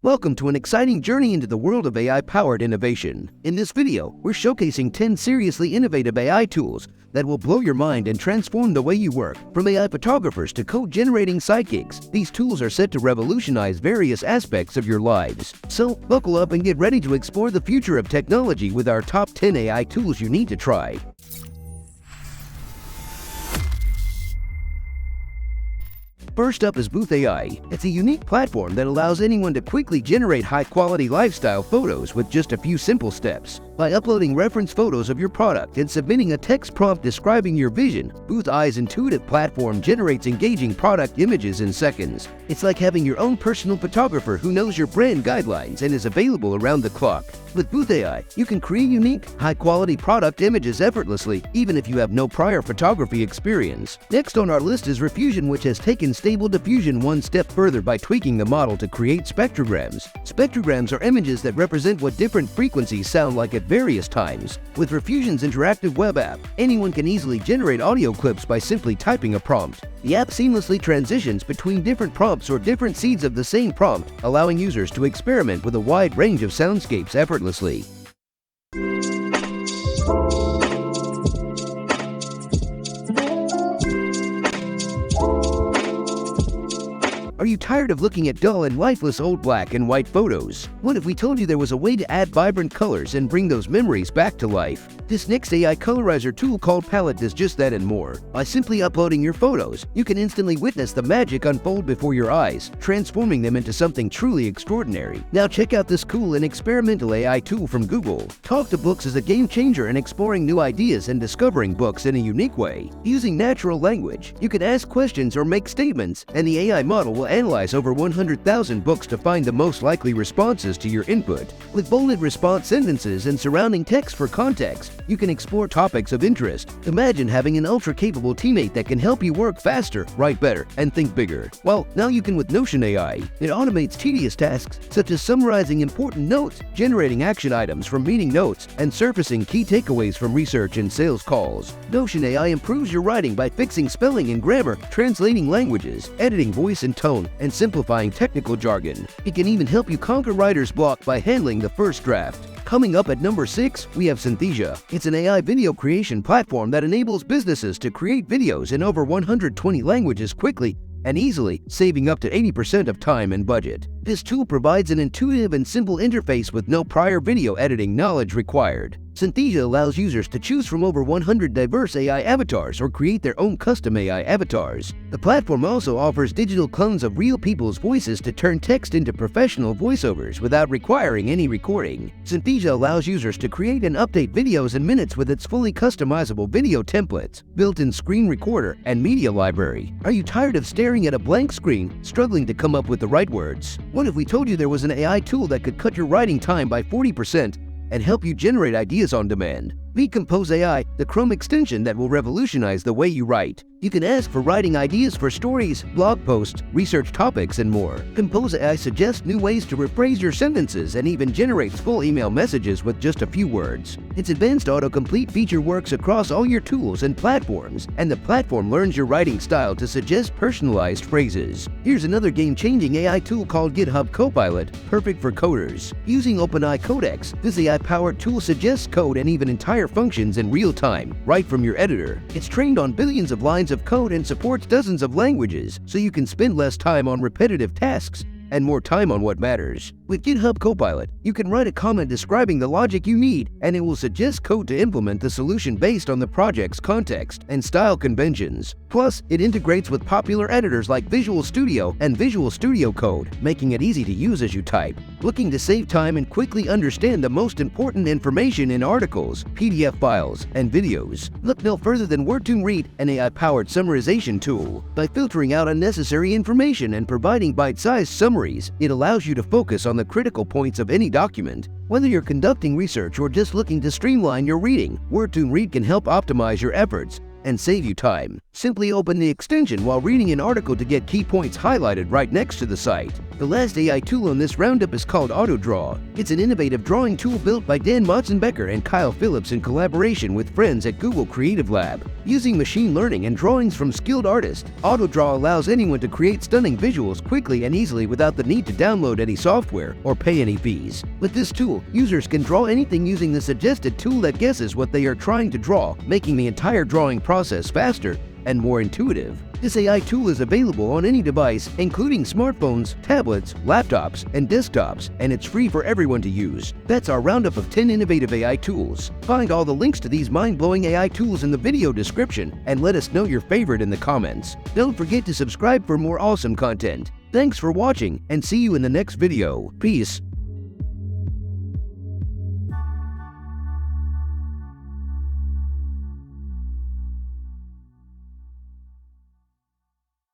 Welcome to an exciting journey into the world of AI-powered innovation. In this video, we're showcasing 10 seriously innovative AI tools that will blow your mind and transform the way you work. From AI photographers to code-generating sidekicks, these tools are set to revolutionize various aspects of your lives. So, buckle up and get ready to explore the future of technology with our top 10 AI tools you need to try. First up is Booth AI. It's a unique platform that allows anyone to quickly generate high-quality lifestyle photos with just a few simple steps. By uploading reference photos of your product and submitting a text prompt describing your vision, Booth AI's intuitive platform generates engaging product images in seconds. It's like having your own personal photographer who knows your brand guidelines and is available around the clock. With Booth AI, you can create unique, high-quality product images effortlessly, even if you have no prior photography experience. Next on our list is Riffusion, which has taken Stable Diffusion one step further by tweaking the model to create spectrograms. Spectrograms are images that represent what different frequencies sound like at various times. With Riffusion's interactive web app, anyone can easily generate audio clips by simply typing a prompt. The app seamlessly transitions between different prompts or different seeds of the same prompt, allowing users to experiment with a wide range of soundscapes effortlessly. Are you tired of looking at dull and lifeless old black and white photos? What if we told you there was a way to add vibrant colors and bring those memories back to life? This next AI colorizer tool called Palette does just that and more. By simply uploading your photos, you can instantly witness the magic unfold before your eyes, transforming them into something truly extraordinary. Now check out this cool and experimental AI tool from Google. Talk to Books is a game changer in exploring new ideas and discovering books in a unique way. Using natural language, you can ask questions or make statements, and the AI model will analyze over 100,000 books to find the most likely responses to your input. With bolded response sentences and surrounding text for context, you can explore topics of interest. Imagine having an ultra-capable teammate that can help you work faster, write better, and think bigger. Well, now you can with Notion AI. It automates tedious tasks such as summarizing important notes, generating action items from meeting notes, and surfacing key takeaways from research and sales calls. Notion AI improves your writing by fixing spelling and grammar, translating languages, editing voice and tone, and simplifying technical jargon. It can even help you conquer writer's block by handling the first draft. Coming up at number 6, we have Synthesia. It's an AI video creation platform that enables businesses to create videos in over 120 languages quickly and easily, saving up to 80% of time and budget. This tool provides an intuitive and simple interface with no prior video editing knowledge required. Synthesia allows users to choose from over 100 diverse AI avatars or create their own custom AI avatars. The platform also offers digital clones of real people's voices to turn text into professional voiceovers without requiring any recording. Synthesia allows users to create and update videos in minutes with its fully customizable video templates, built-in screen recorder, and media library. Are you tired of staring at a blank screen, struggling to come up with the right words? What if we told you there was an AI tool that could cut your writing time by 40% and help you generate ideas on demand? Meet Compose AI, the Chrome extension that will revolutionize the way you write. You can ask for writing ideas for stories, blog posts, research topics, and more. Compose AI suggests new ways to rephrase your sentences and even generates full email messages with just a few words. Its advanced autocomplete feature works across all your tools and platforms, and the platform learns your writing style to suggest personalized phrases. Here's another game-changing AI tool called GitHub Copilot, perfect for coders. Using OpenAI Codex, this AI-powered tool suggests code and even entire functions in real time, right from your editor. It's trained on billions of lines of code and supports dozens of languages, so you can spend less time on repetitive tasks and more time on what matters. With GitHub Copilot, you can write a comment describing the logic you need, and it will suggest code to implement the solution based on the project's context and style conventions. Plus, it integrates with popular editors like Visual Studio and Visual Studio Code, making it easy to use as you type. Looking to save time and quickly understand the most important information in articles, PDF files, and videos? Look no further than Wordtune Read, an AI-powered summarization tool. By filtering out unnecessary information and providing bite-sized summaries, it allows you to focus on the critical points of any document. Whether you're conducting research or just looking to streamline your reading, Wordtune Read can help optimize your efforts and save you time. Simply open the extension while reading an article to get key points highlighted right next to the site. The last AI tool on this roundup is called AutoDraw. It's an innovative drawing tool built by Dan Motzenbecker and Kyle Phillips in collaboration with friends at Google Creative Lab. Using machine learning and drawings from skilled artists, AutoDraw allows anyone to create stunning visuals quickly and easily without the need to download any software or pay any fees. With this tool, users can draw anything using the suggested tool that guesses what they are trying to draw, making the entire drawing process faster and more intuitive. This AI tool is available on any device, including smartphones, tablets, laptops, and desktops, and it's free for everyone to use. That's our roundup of 10 innovative AI tools. Find all the links to these mind-blowing AI tools in the video description, and let us know your favorite in the comments. Don't forget to subscribe for more awesome content. Thanks for watching, and see you in the next video. Peace.